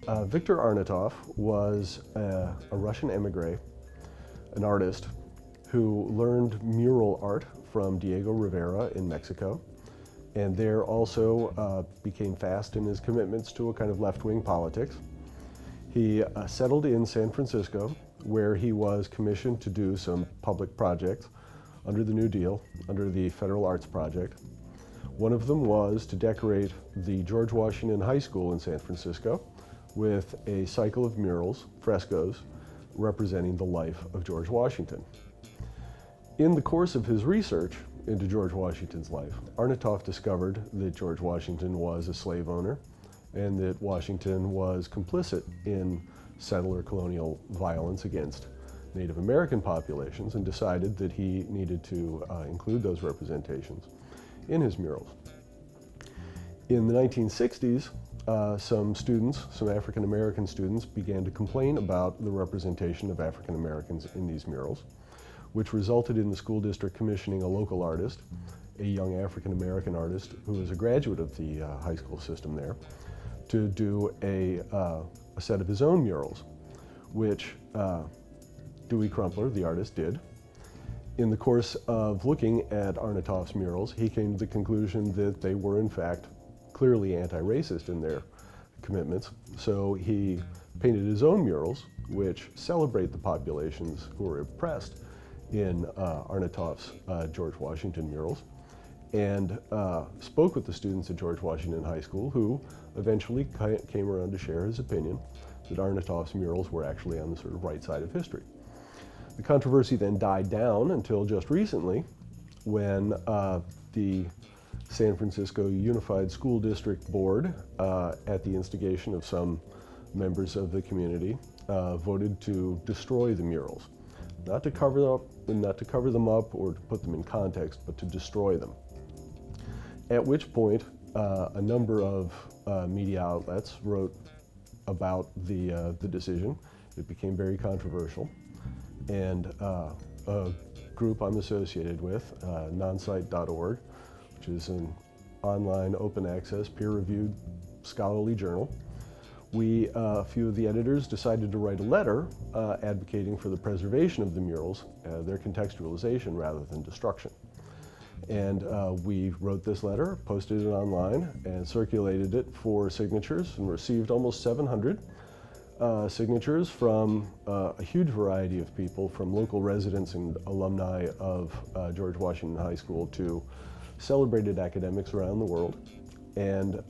Viktor Arnatov was a Russian emigre, an artist who learned mural art from Diego Rivera in Mexico, and there also became fast in his commitments to a kind of left-wing politics. He settled in San Francisco, where he was commissioned to do some public projects under the New Deal, under the Federal Arts Project. One of them was to decorate the George Washington High School in San Francisco with a cycle of murals, frescoes, representing the life of George Washington. In the course of his research into George Washington's life, Arnatov discovered that George Washington was a slave owner and that Washington was complicit in settler colonial violence against Native American populations, and decided that he needed to include those representations in his murals. In the 1960s, some African American students began to complain about the representation of African Americans in these murals, which resulted in the school district commissioning a local artist, a young African American artist who was a graduate of the high school system there, to do a set of his own murals, which Dewey Crumpler, the artist, did. In the course of looking at Arnatov's murals, he came to the conclusion that they were in fact clearly anti-racist in their commitments. So he painted his own murals, which celebrate the populations who were oppressed in Arnatov's George Washington murals, and spoke with the students at George Washington High School, who eventually came around to share his opinion that Arnatov's murals were actually on the sort of right side of history. The controversy then died down until just recently, when the San Francisco Unified School District Board, at the instigation of some members of the community, voted to destroy the murals. Not to cover them up or to put them in context, but to destroy them. At which point, a number of media outlets wrote about the decision. It became very controversial. And a group I'm associated with, nonsite.org, which is an online, open access, peer-reviewed scholarly journal, a few of the editors decided to write a letter advocating for the preservation of the murals, their contextualization rather than destruction. And we wrote this letter, posted it online, and circulated it for signatures, and received almost 700 signatures from a huge variety of people, from local residents and alumni of George Washington High School to celebrated academics around the world. And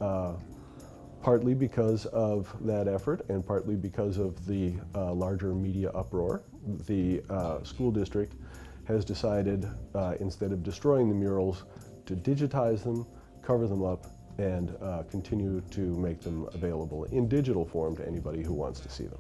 partly because of that effort and partly because of the larger media uproar, the school district has decided, instead of destroying the murals, to digitize them, cover them up, and continue to make them available in digital form to anybody who wants to see them.